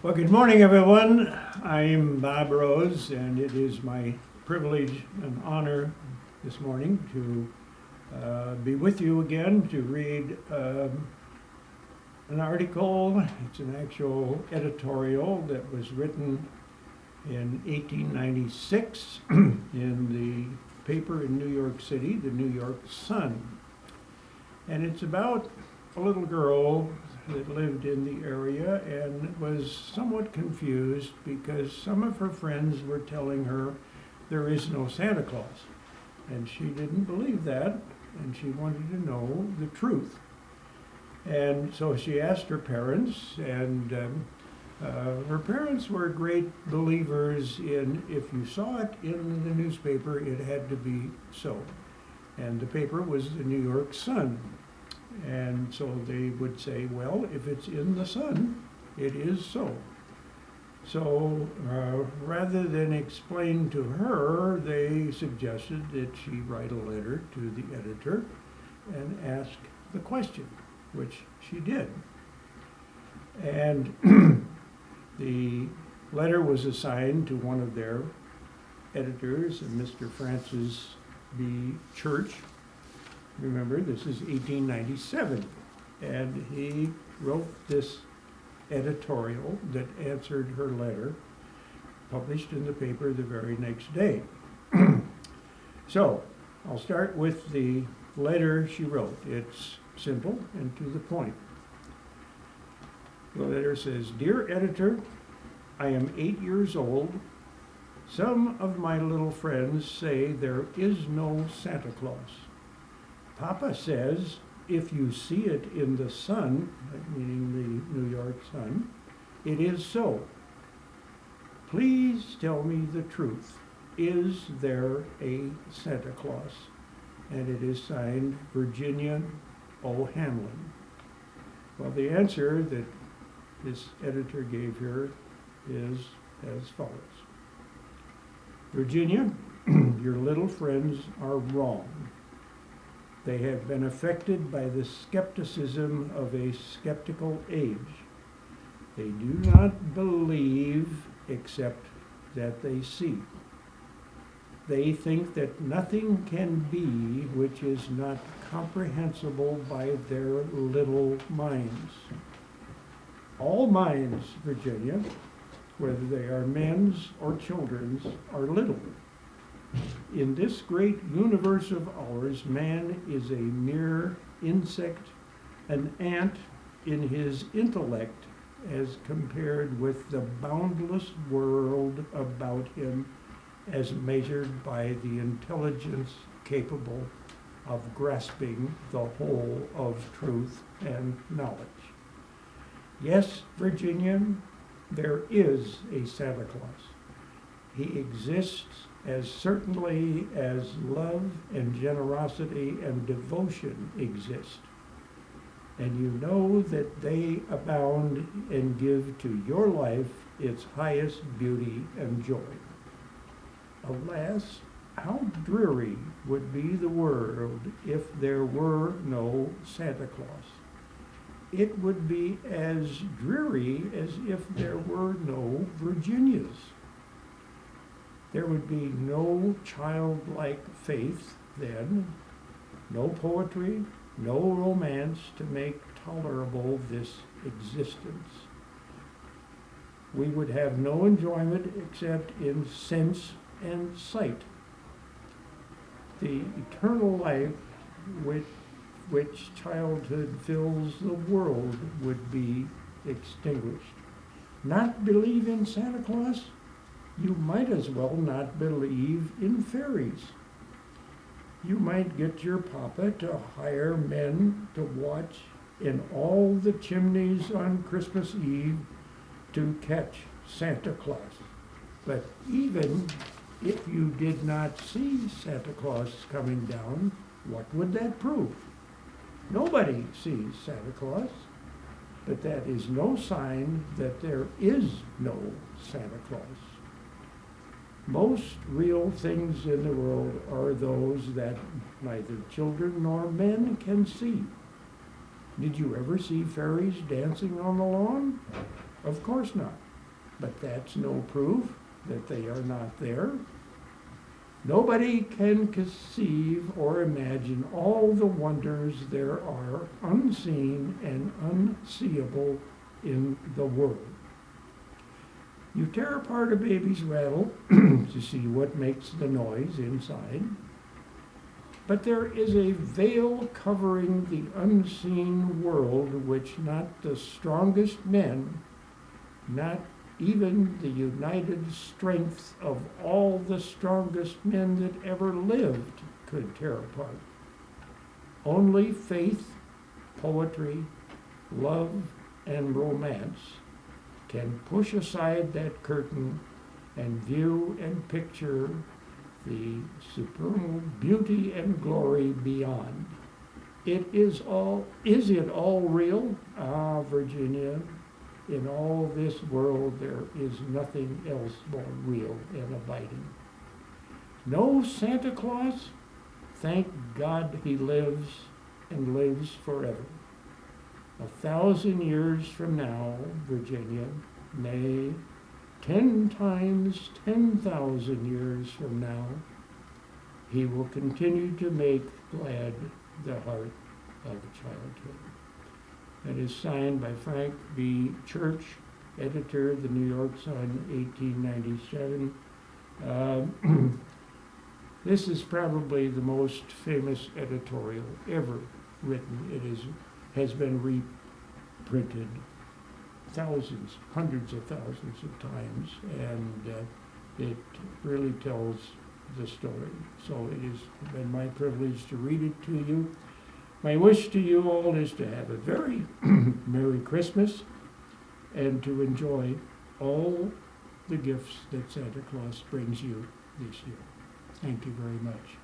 Well, good morning, everyone. I'm Bob Rose, and it is my privilege and honor this morning to be with you again to read an article. It's an actual editorial that was written in 1896 in the paper in New York City, the New York Sun. And it's about a little girl that lived in the area and was somewhat confused because some of her friends were telling her there is no Santa Claus. And she didn't believe that, and she wanted to know the truth. And so she asked her parents, and her parents were great believers in if you saw it in the newspaper, it had to be so. And the paper was the New York Sun. And so they would say, well, if it's in the Sun, it is so. So rather than explain to her, they suggested that she write a letter to the editor and ask the question, which she did. And the letter was assigned to one of their editors, Mr. Francis B. Church. Remember, this is 1897, and he wrote this editorial that answered her letter, published in the paper the very next day. So, I'll start with the letter she wrote. It's simple and to the point. The letter says, "Dear editor, I am 8 years old. Some of my little friends say there is no Santa Claus. Papa says if you see it in the Sun," meaning the New York Sun, "it is so. Please tell me the truth. Is there a Santa Claus?" And it is signed Virginia O. Hanlon. Well, the answer that this editor gave her is as follows. "Virginia, your little friends are wrong. They have been affected by the skepticism of a skeptical age. They do not believe except that they see. They think that nothing can be which is not comprehensible by their little minds. All minds, Virginia, whether they are men's or children's, are little. In this great universe of ours, man is a mere insect, an ant in his intellect as compared with the boundless world about him as measured by the intelligence capable of grasping the whole of truth and knowledge. Yes, Virginia, there is a Santa Claus. He exists as certainly as love and generosity and devotion exist. And you know that they abound and give to your life its highest beauty and joy. Alas, how dreary would be the world if there were no Santa Claus. It would be as dreary as if there were no Virginias. There would be no childlike faith then, no poetry, no romance to make tolerable this existence. We would have no enjoyment except in sense and sight. The eternal life with which childhood fills the world would be extinguished. Not believe in Santa Claus? You might as well not believe in fairies. You might get your papa to hire men to watch in all the chimneys on Christmas Eve to catch Santa Claus. But even if you did not see Santa Claus coming down, what would that prove? Nobody sees Santa Claus, but that is no sign that there is no Santa Claus. Most real things in the world are those that neither children nor men can see. Did you ever see fairies dancing on the lawn? Of course not. but that's no proof that they are not there. Nobody can conceive or imagine all the wonders there are unseen and unseeable in the world. You tear apart a baby's rattle to see what makes the noise inside, but there is a veil covering the unseen world which not the strongest men, not even the united strength of all the strongest men that ever lived could tear apart. Only faith, poetry, love, and romance can push aside that curtain and view and picture the supernal beauty and glory beyond. Is it all real? Ah, Virginia, in all this world there is nothing else more real and abiding. No Santa Claus? Thank God he lives and lives forever. 1,000 years from now, Virginia, nay, 10 times 10,000 years from now, he will continue to make glad the heart of childhood. That is signed by Frank B. Church, editor of the New York Sun, 1897. This is probably the most famous editorial ever written. It has been reprinted thousands, hundreds of thousands of times, and it really tells the story. So it has been my privilege to read it to you. My wish to you all is to have a very Merry Christmas and to enjoy all the gifts that Santa Claus brings you this year. Thank you very much.